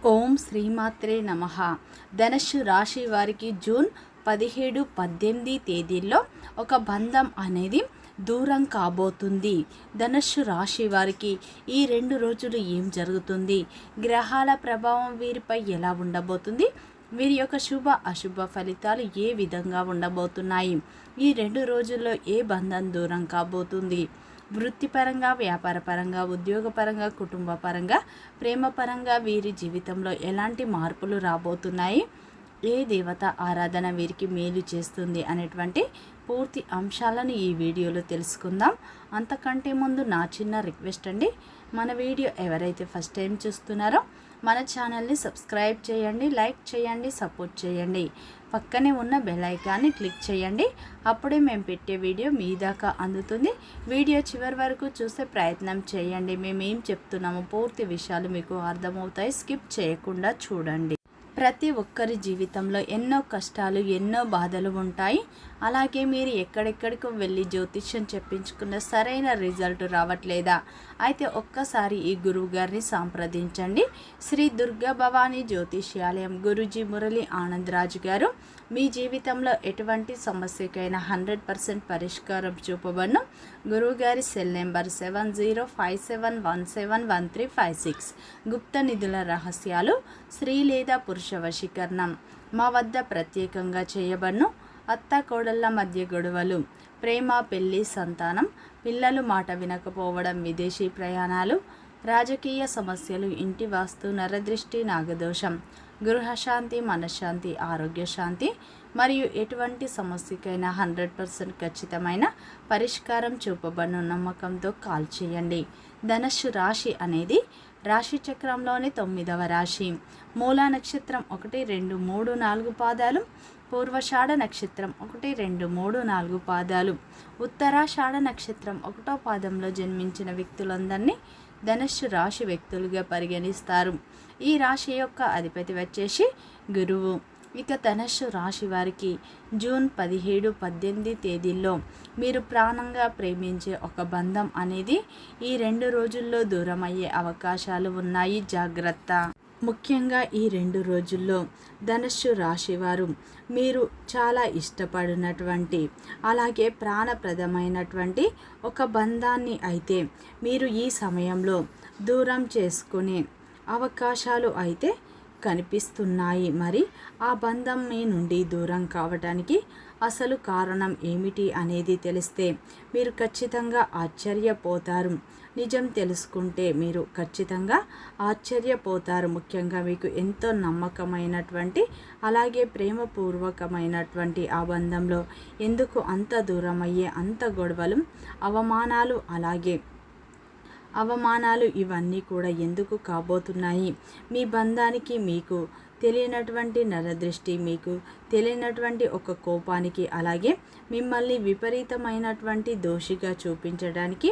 ఓం శ్రీమాత్రే నమః. ధనుస్సు రాశి వారికి జూన్ 17, 18 తేదీల్లో ఒక బంధం అనేది దూరం కాబోతుంది. ధనుస్సు రాశి వారికి ఈ 2 రోజులు ఏం జరుగుతుంది, గ్రహాల ప్రభావం వీరిపై ఎలా ఉండబోతుంది, వీరి యొక్క శుభ అశుభ ఫలితాలు ఏ విధంగా ఉండబోతున్నాయి, ఈ 2 రోజుల్లో ఏ బంధం దూరం కాబోతుంది, వృత్తిపరంగా, వ్యాపారపరంగా, ఉద్యోగపరంగా, కుటుంబపరంగా, ప్రేమపరంగా వీరి జీవితంలో ఎలాంటి మార్పులు రాబోతున్నాయి, ఏ దేవత ఆరాధన వీరికి మేలు చేస్తుంది అనేటువంటి పూర్తి అంశాలను ఈ వీడియోలో తెలుసుకుందాం. అంతకంటే ముందు నా చిన్న రిక్వెస్ట్ అండి, మన వీడియో ఎవరైతే ఫస్ట్ టైం చూస్తున్నారో మన ఛానల్ని సబ్స్క్రైబ్ చేయండి, లైక్ చేయండి, సపోర్ట్ చేయండి. పక్కనే ఉన్న బెల్ ఐకాన్ని క్లిక్ చేయండి. అప్పుడే మేము పెట్టే వీడియో మీ దాకా అందుతుంది. వీడియో చివరి వరకు చూసే ప్రయత్నం చేయండి. మేము ఏం చెప్తున్నామో పూర్తి విషయాలు మీకు అర్థమవుతాయి. స్కిప్ చేయకుండా చూడండి. ప్రతి ఒక్కరి జీవితంలో ఎన్నో కష్టాలు, ఎన్నో బాధలు ఉంటాయి. అలాగే మీరు ఎక్కడెక్కడికో వెళ్ళి జ్యోతిష్యం చెప్పించుకున్న సరైన రిజల్ట్ రావట్లేదా? అయితే ఒక్కసారి ఈ గురువు గారిని సంప్రదించండి. శ్రీ దుర్గా భవానీ జ్యోతిష్యాలయం గురూజీ మురళి ఆనందరాజు గారు మీ జీవితంలో ఎటువంటి సమస్యకైనా 100% పరిష్కారం చూపబడును. గురువుగారి సెల్ నెంబర్ 7057171356. గుప్త నిధుల రహస్యాలు, స్త్రీ లేదా పురుష వశీకరణం మా వద్ద ప్రత్యేకంగా చేయబడును. అత్త కోడళ్ళ మధ్య గొడవలు, ప్రేమ, పెళ్లి, సంతానం, పిల్లలు మాట వినకపోవడం, విదేశీ ప్రయాణాలు, రాజకీయ సమస్యలు, ఇంటి వాస్తు, నరదృష్టి, నాగదోషం, గృహశాంతి, మనశ్శాంతి, ఆరోగ్య శాంతి మరియు ఎటువంటి సమస్యకైనా 100% ఖచ్చితమైన పరిష్కారం చూపబడిన నమ్మకంతో కాల్ చేయండి. ధనుస్సు రాశి అనేది రాశి చక్రంలోని 9వ రాశి. మూలా నక్షత్రం 1, 2, 3, 4 పాదాలు, పూర్వషాఢ నక్షత్రం 1, 2, 3, 4 పాదాలు, ఉత్తరాషాఢ నక్షత్రం 1వ పాదంలో జన్మించిన వ్యక్తులందరినీ ధనుస్సు రాశి వ్యక్తులుగా పరిగణిస్తారు. ఈ రాశి యొక్క అధిపతి వచ్చేసి గురువు. ఇక ధనుస్సు రాశి వారికి జూన్ 17, 18 తేదీల్లో మీరు ప్రాణంగా ప్రేమించే ఒక బంధం అనేది ఈ 2 రోజుల్లో దూరం అయ్యే అవకాశాలు ఉన్నాయి. జాగ్రత్త. ముఖ్యంగా ఈ 2 రోజుల్లో ధనుస్సు రాశివారు మీరు చాలా ఇష్టపడినటువంటి అలాగే ప్రాణప్రదమైనటువంటి ఒక బంధాన్ని అయితే మీరు ఈ సమయంలో దూరం చేసుకునే అవకాశాలు అయితే కనిపిస్తున్నాయి. మరి ఆ బంధం మీ నుండి దూరం కావడానికి అసలు కారణం ఏమిటి అనేది తెలిస్తే మీరు ఖచ్చితంగా ఆశ్చర్యపోతారు. నిజం తెలుసుకుంటే మీరు ఖచ్చితంగా ఆశ్చర్యపోతారు. ముఖ్యంగా మీకు ఎంతో నమ్మకమైనటువంటి అలాగే ప్రేమపూర్వకమైనటువంటి ఆ బంధంలో ఎందుకు అంత దూరం అయ్యే అంత గొడవలు, అవమానాలు ఇవన్నీ కూడా ఎందుకు కాబోతున్నాయి? మీ బంధానికి మీకు తెలియనటువంటి నరదృష్టి, మీకు తెలియనటువంటి ఒక కోపానికి, అలాగే మిమ్మల్ని విపరీతమైనటువంటి దోషిగా చూపించడానికి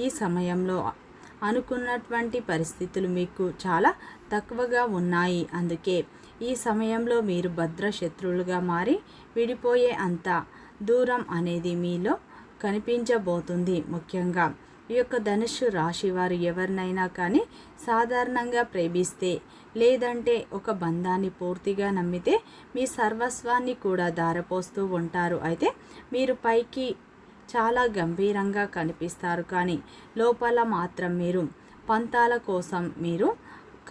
ఈ సమయంలో అనుకున్నటువంటి పరిస్థితులు మీకు చాలా తక్కువగా ఉన్నాయి. అందుకే ఈ సమయంలో మీరు భద్రశత్రువులుగా మారి విడిపోయే అంత దూరం అనేది మీలో కనిపించబోతుంది. ముఖ్యంగా ఈ యొక్క ధనుస్సు రాశి వారు ఎవరినైనా కానీ సాధారణంగా ప్రేమిస్తే లేదంటే ఒక బంధాన్ని పూర్తిగా నమ్మితే మీ సర్వస్వాన్ని కూడా ధారపోస్తూ ఉంటారు. అయితే మీరు పైకి చాలా గంభీరంగా కనిపిస్తారు, కానీ లోపల మాత్రం మీరు పంతాల కోసం మీరు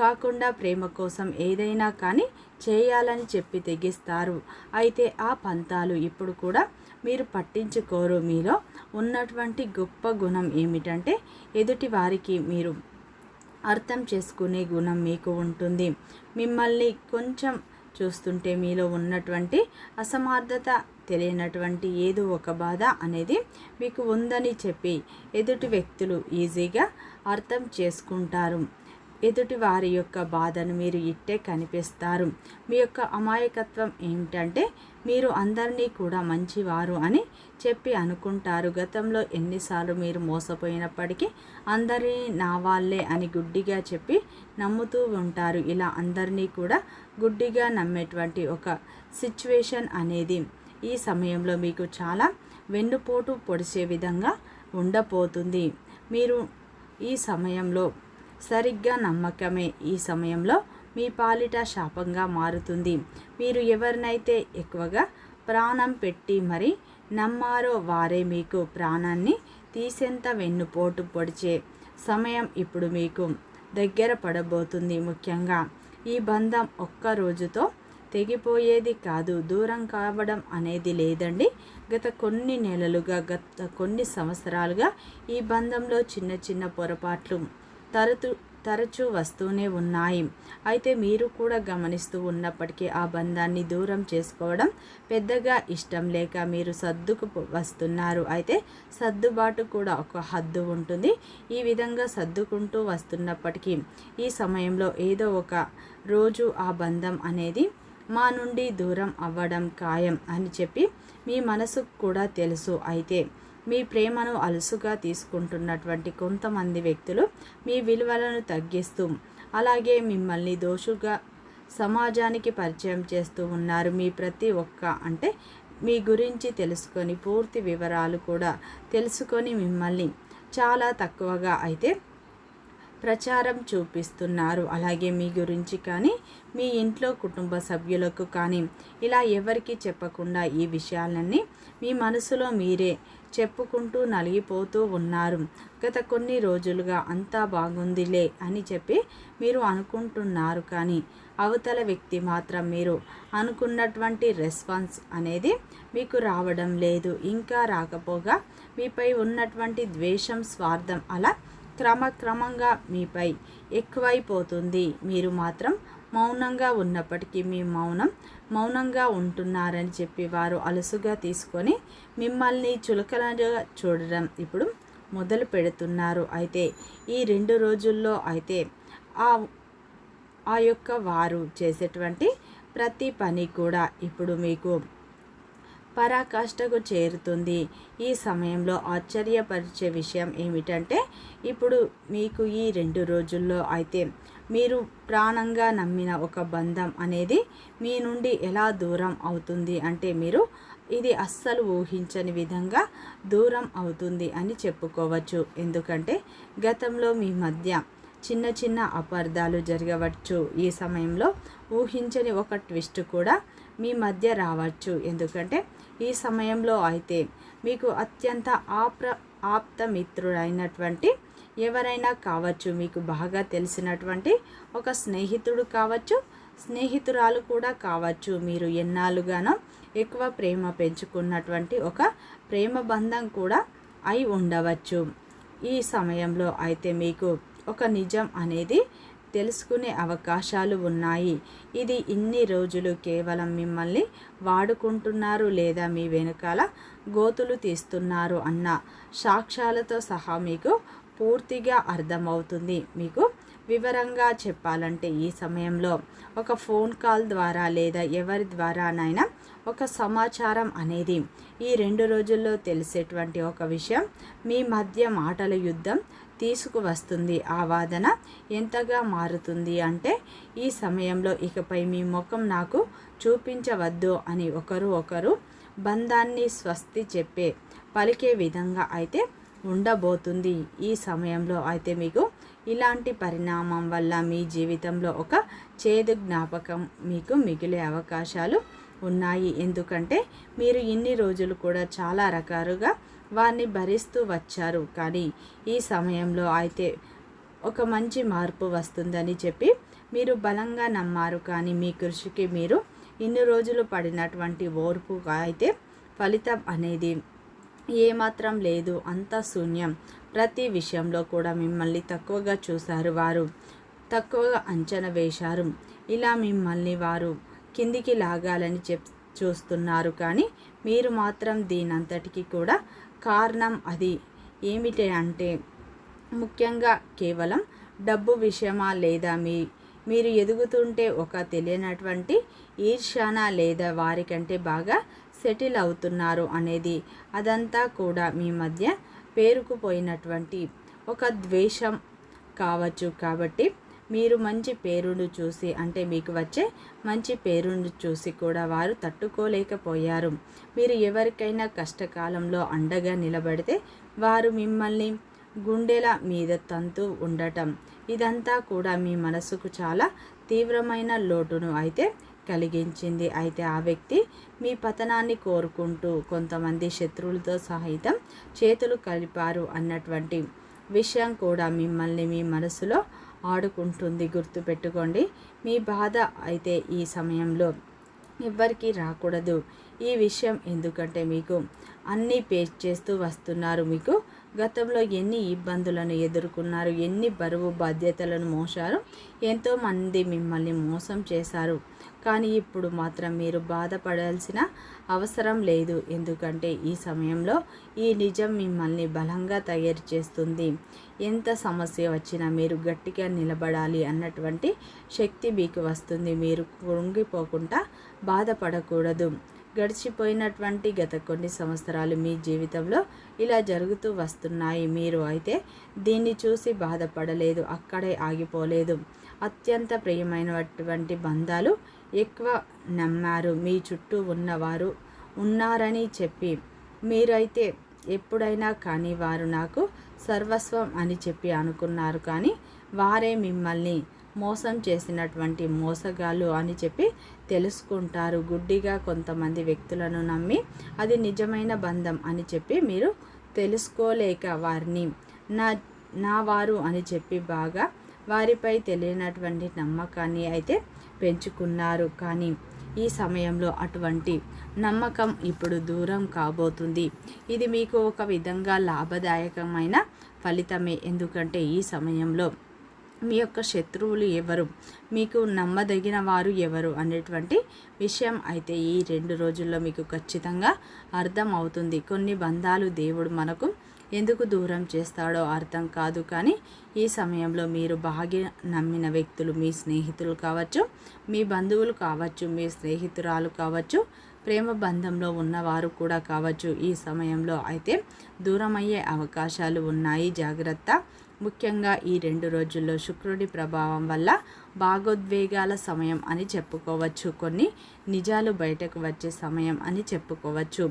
కాకుండా ప్రేమ కోసం ఏదైనా కానీ చేయాలని చెప్పి తెగిస్తారు. అయితే ఆ పంతాలు ఇప్పుడు కూడా మీరు పట్టించుకోరు. మీలో ఉన్నటువంటి గొప్ప గుణం ఏమిటంటే ఎదుటి వారికి మీరు అర్థం చేసుకునే గుణం మీకు ఉంటుంది. మిమ్మల్ని కొంచెం చూస్తుంటే మీలో ఉన్నటువంటి అసమర్థత, తెలియనటువంటి ఏదో ఒక బాధ అనేది మీకు ఉందని చెప్పి ఎదుటి వ్యక్తులు ఈజీగా అర్థం చేసుకుంటారు. ఎదుటి వారి యొక్క బాధను మీరు ఇట్టే కనిపిస్తారు. మీ యొక్క అమాయకత్వం ఏమిటంటే మీరు అందరినీ కూడా మంచివారు అని చెప్పి అనుకుంటారు. గతంలో ఎన్నిసార్లు మీరు మోసపోయినప్పటికీ అందరినీ నా వాళ్ళే అని గుడ్డిగా చెప్పి నమ్ముతూ ఉంటారు. ఇలా అందరినీ కూడా గుడ్డిగా నమ్మేటువంటి ఒక సిచ్యువేషన్ అనేది ఈ సమయంలో మీకు చాలా వెన్నుపోటు పొడిచే విధంగా ఉండబోతుంది. మీరు ఈ సమయంలో సరిగ్గా నమ్మకమే ఈ సమయంలో మీ పాలిట శాపంగా మారుతుంది. మీరు ఎవరినైతే ఎక్కువగా ప్రాణం పెట్టి మరి నమ్మారో వారే మీకు ప్రాణాన్ని తీసేంత వెన్నుపోటు పొడిచే సమయం ఇప్పుడు మీకు దగ్గర పడబోతుంది. ముఖ్యంగా ఈ బంధం ఒక్క రోజుతో తెగిపోయేది కాదు, దూరం కావడం అనేది లేదండి. గత కొన్ని నెలలుగా, గత కొన్ని సంవత్సరాలుగా ఈ బంధంలో చిన్న చిన్న పొరపాట్లు తరచూ వస్తూనే ఉన్నాయి. అయితే మీరు కూడా గమనిస్తూ ఉన్నప్పటికీ ఆ బంధాన్ని దూరం చేసుకోవడం పెద్దగా ఇష్టం లేక మీరు సర్దుకు వస్తున్నారు. అయితే సర్దుబాటు కూడా ఒక హద్దు ఉంటుంది. ఈ విధంగా సర్దుకుంటూ వస్తున్నప్పటికీ ఈ సమయంలో ఏదో ఒక రోజు ఆ బంధం అనేది మా నుండి దూరం అవ్వడం ఖాయం అని చెప్పి మీ మనసుకు కూడా తెలుసు. అయితే మీ ప్రేమను అలుసుగా తీసుకుంటున్నటువంటి కొంతమంది వ్యక్తులు మీ విలువలను తగ్గిస్తూ అలాగే మిమ్మల్ని దోషుగా సమాజానికి పరిచయం చేస్తూ ఉన్నారు. మీ ప్రతి ఒక్క అంటే మీ గురించి తెలుసుకొని పూర్తి వివరాలు కూడా తెలుసుకొని మిమ్మల్ని చాలా తక్కువగా అయితే ప్రచారం చూపిస్తున్నారు. అలాగే మీ గురించి కానీ మీ ఇంట్లో కుటుంబ సభ్యులకు కానీ ఇలా ఎవరికి చెప్పకుండా ఈ విషయాలన్నీ మీ మనసులో మీరే చెప్పుకుంటూ నలిగిపోతూ ఉన్నారు. గత కొన్ని రోజులుగా అంతా బాగుందిలే అని చెప్పి మీరు అనుకుంటున్నారు. కానీ అవతల వ్యక్తి మాత్రం మీరు అనుకున్నటువంటి రెస్పాన్స్ అనేది మీకు రావడం లేదు. ఇంకా రాకపోగా మీపై ఉన్నటువంటి ద్వేషం, స్వార్థం అలా క్రమక్రమంగా మీపై ఎక్కువైపోతుంది. మీరు మాత్రం మౌనంగా ఉన్నప్పటికీ మీ మౌనంగా ఉంటున్నారని చెప్పి వారు అలసుగా తీసుకొని మిమ్మల్ని చులకనగా చూడడం ఇప్పుడు మొదలు పెడుతున్నారు. అయితే ఈ 2 రోజుల్లో అయితే ఆ యొక్క వారు చేసేటువంటి ప్రతి పని కూడా ఇప్పుడు మీకు పరాకాష్ఠకు చేరుతుంది. ఈ సమయంలో ఆశ్చర్యపరిచే విషయం ఏమిటంటే ఇప్పుడు మీకు ఈ 2 రోజుల్లో అయితే మీరు ప్రాణంగా నమ్మిన ఒక బంధం అనేది మీ నుండి ఎలా దూరం అవుతుంది అంటే మీరు ఇది అస్సలు ఊహించని విధంగా దూరం అవుతుంది అని చెప్పుకోవచ్చు. ఎందుకంటే గతంలో మీ మధ్య చిన్న చిన్న అపార్థాలు జరగవచ్చు. ఈ సమయంలో ఊహించని ఒక ట్విస్ట్ కూడా మీ మధ్య రావచ్చు. ఎందుకంటే ఈ సమయంలో అయితే మీకు అత్యంత ఆప్తమిత్రుడైనటువంటి ఎవరైనా కావచ్చు, మీకు బాగా తెలిసినటువంటి ఒక స్నేహితుడు కావచ్చు, స్నేహితురాలు కూడా కావచ్చు, మీరు ఎన్నాళ్ళుగానో ఎక్కువ ప్రేమ పెంచుకున్నటువంటి ఒక ప్రేమ బంధం కూడా అయి ఉండవచ్చు. ఈ సమయంలో అయితే మీకు ఒక నిజం అనేది తెలుసుకునే అవకాశాలు ఉన్నాయి. ఇది ఇన్ని రోజులు కేవలం మిమ్మల్ని వాడుకుంటున్నారు లేదా మీ వెనకాల గోతులు తీస్తున్నారు అన్న సాక్ష్యాలతో సహా మీకు పూర్తిగా అర్థమవుతుంది. మీకు వివరంగా చెప్పాలంటే ఈ సమయంలో ఒక ఫోన్ కాల్ ద్వారా లేదా ఎవరి ద్వారానైనా ఒక సమాచారం అనేది ఈ 2 రోజుల్లో తెలిసేటువంటి ఒక విషయం మీ మధ్య మాటల యుద్ధం తీసుకువస్తుంది. ఆ వాదన ఎంతగా మారుతుంది అంటే ఈ సమయంలో ఇకపై మీ ముఖం నాకు చూపించవద్దు అని ఒకరు బంధాన్ని స్వస్తి పలికే విధంగా అయితే ఉండబోతుంది. ఈ సమయంలో అయితే మీకు ఇలాంటి పరిణామం వల్ల మీ జీవితంలో ఒక చేదు జ్ఞాపకం మీకు మిగిలే అవకాశాలు ఉన్నాయి. ఎందుకంటే మీరు ఇన్ని రోజులు కూడా చాలా రకాలుగా వారిని భరిస్తూ వచ్చారు. కానీ ఈ సమయంలో అయితే ఒక మంచి మార్పు వస్తుందని చెప్పి మీరు బలంగా నమ్మారు. కానీ మీ కృషికి మీరు ఇన్ని రోజులు పడినటువంటి ఓర్పు అయితే ఫలితం అనేది ఏమాత్రం లేదు, అంతా శూన్యం. ప్రతి విషయంలో కూడా మిమ్మల్ని తక్కువగా చూశారు, వారు తక్కువగా అంచనా వేశారు. ఇలా మిమ్మల్ని వారు కిందికి లాగాలని చూస్తున్నారు. కానీ మీరు మాత్రం దీనంతటికీ కూడా కారణం అది ఏమిటి అంటే ముఖ్యంగా కేవలం డబ్బు విషయమా లేదా మీరు ఎదుగుతుంటే ఒక తెలియనటువంటి ఈర్ష్యాన లేదా వారికంటే బాగా సెటిల్ అవుతున్నారు అనేది అదంతా కూడా మీ మధ్య పేరుకుపోయినటువంటి ఒక ద్వేషం కావచ్చు. కాబట్టి మీరు మంచి పేరును చూసి అంటే మీకు వచ్చే మంచి పేరును చూసి కూడా వారు తట్టుకోలేకపోయారు. మీరు ఎవరికైనా కష్టకాలంలో అండగా నిలబడితే వారు మిమ్మల్ని గుండెల మీద తంతూ ఉండటం ఇదంతా కూడా మీ మనసుకు చాలా తీవ్రమైన లోటును అయితే కలిగించింది. అయితే ఆ వ్యక్తి మీ పతనాన్ని కోరుకుంటూ కొంతమంది శత్రువులతో సహితం చేతులు కలిపారు అన్నటువంటి విషయం కూడా మిమ్మల్ని మీ మనసులో ఆడుకుంటుంది. గుర్తుపెట్టుకోండి, మీ బాధ అయితే ఈ సమయంలో ఎవ్వరికీ రాకూడదు. ఈ విషయం ఎందుకంటే మీకు అన్నీ ఫేస్ చేస్తూ వస్తున్నారు. మీకు గతంలో ఎన్ని ఇబ్బందులను ఎదుర్కొన్నారు, ఎన్ని బరువు బాధ్యతలను మోశారు, ఎంతోమంది మిమ్మల్ని మోసం చేశారు. కానీ ఇప్పుడు మాత్రం మీరు బాధపడాల్సిన అవసరం లేదు. ఎందుకంటే ఈ సమయంలో ఈ నిజం మిమ్మల్ని బలంగా తయారు చేస్తుంది. ఎంత సమస్య వచ్చినా మీరు గట్టిగా నిలబడాలి అన్నటువంటి శక్తి మీకు వస్తుంది. మీరు కృంగిపోకుండా బాధపడకూడదు. గడిచిపోయినటువంటి గత కొన్ని సంవత్సరాలు మీ జీవితంలో ఇలా జరుగుతూ వస్తున్నాయి. మీరు అయితే దీన్ని చూసి బాధపడలేదు, అక్కడే ఆగిపోలేదు. అత్యంత ప్రియమైనటువంటి బంధాలు ఎక్కువ నమ్మారు. మీ చుట్టూ ఉన్నవారు ఉన్నారని చెప్పి మీరైతే ఎప్పుడైనా కానీ వారు నాకు సర్వస్వం అని చెప్పి అనుకున్నారు. కానీ వారే మిమ్మల్ని మోసం చేసినటువంటి మోసగాళ్ళు అని చెప్పి తెలుసుకుంటారు. గుడ్డిగా కొంతమంది వ్యక్తులను నమ్మి అది నిజమైన బంధం అని చెప్పి మీరు తెలుసుకోలేక వారిని నా వారు అని చెప్పి బాగా వారిపై తెలియనటువంటి నమ్మకాన్ని అయితే పెంచుకున్నారు. కానీ ఈ సమయంలో అటువంటి నమ్మకం ఇప్పుడు దూరం కాబోతుంది. ఇది మీకు ఒక విధంగా లాభదాయకమైన ఫలితమే. ఎందుకంటే ఈ సమయంలో మీ యొక్క శత్రువులు ఎవరు, మీకు నమ్మదగిన వారు ఎవరు అనేటువంటి విషయం అయితే ఈ 2 రోజుల్లో మీకు ఖచ్చితంగా అర్థం అవుతుంది. కొన్ని బంధాలు దేవుడు మనకు ఎందుకు దూరం చేస్తాడో అర్థం కాదు. కానీ ఈ సమయంలో మీరు బాగా నమ్మిన వ్యక్తులు, మీ స్నేహితులు కావచ్చు, మీ బంధువులు కావచ్చు, మీ స్నేహితురాలు కావచ్చు, ప్రేమ బంధంలో ఉన్నవారు కూడా కావచ్చు, ఈ సమయంలో అయితే దూరమయ్యే అవకాశాలు ఉన్నాయి. జాగ్రత్త. ముఖ్యంగా ఈ 2 రోజుల్లో శుక్రుడి ప్రభావం వల్ల భాగోద్వేగాల సమయం అని చెప్పుకోవచ్చు. కొన్ని నిజాలు బయటకు వచ్చే సమయం అని చెప్పుకోవచ్చు.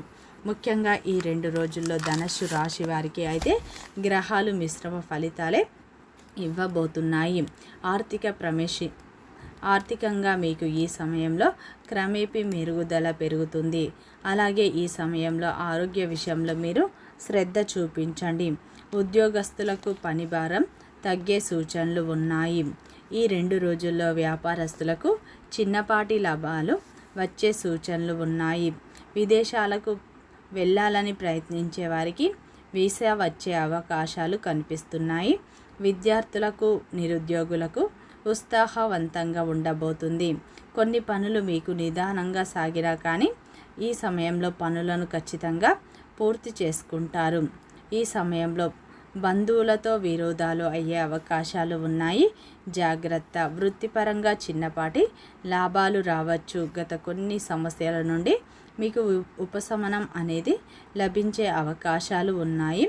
ముఖ్యంగా ఈ 2 రోజుల్లో ధనుస్సు రాశి వారికి అయితే గ్రహాలు మిశ్రమ ఫలితాలే ఇవ్వబోతున్నాయి. ఆర్థికంగా మీకు ఈ సమయంలో క్రమేపీ మెరుగుదల పెరుగుతుంది. అలాగే ఈ సమయంలో ఆరోగ్య విషయంలో మీరు శ్రద్ధ చూపించండి. ఉద్యోగస్తులకు పని భారం తగ్గే సూచనలు ఉన్నాయి. ఈ 2 రోజుల్లో వ్యాపారస్తులకు చిన్నపాటి లాభాలు వచ్చే సూచనలు ఉన్నాయి. విదేశాలకు వెళ్ళాలని ప్రయత్నించే వారికి వీసా వచ్చే అవకాశాలు కనిపిస్తున్నాయి. విద్యార్థులకు, నిరుద్యోగులకు ఉత్సాహవంతంగా ఉండబోతుంది. కొన్ని పనులు మీకు నిదానంగా సాగినా కానీ ఈ సమయంలో పనులను ఖచ్చితంగా పూర్తి చేసుకుంటారు. ఈ సమయంలో బంధువులతో విరోధాలు అయ్యే అవకాశాలు ఉన్నాయి. జాగ్రత్త. వృత్తిపరంగా చిన్నపాటి లాభాలు రావచ్చు. గత కొన్ని సమస్యల నుండి మీకు ఉపశమనం అనేది లభించే అవకాశాలు ఉన్నాయి.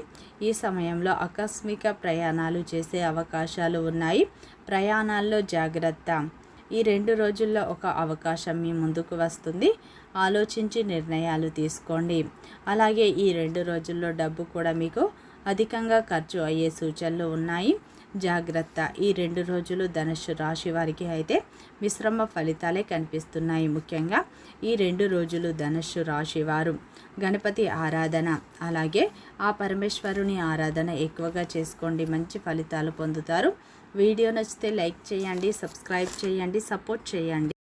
ఈ సమయంలో ఆకస్మిక ప్రయాణాలు చేసే అవకాశాలు ఉన్నాయి. ప్రయాణాల్లో జాగ్రత్త. ఈ 2 రోజుల్లో ఒక అవకాశం మీ ముందుకు వస్తుంది. ఆలోచించి నిర్ణయాలు తీసుకోండి. అలాగే ఈ 2 రోజుల్లో డబ్బు కూడా మీకు అధికంగా ఖర్చు అయ్యే సూచనలు ఉన్నాయి. జాగ్రత్త. ఈ 2 రోజులు ధనుస్సు రాశి వారికి అయితే మిశ్రమ ఫలితాలే కనిపిస్తున్నాయి. ముఖ్యంగా ఈ 2 రోజులు ధనుస్సు రాశి వారు గణపతి ఆరాధన, అలాగే ఆ పరమేశ్వరుని ఆరాధన ఎక్కువగా చేసుకోండి. మంచి ఫలితాలు పొందుతారు. వీడియో నచ్చితే లైక్ చేయండి, సబ్స్క్రైబ్ చేయండి, సపోర్ట్ చేయండి.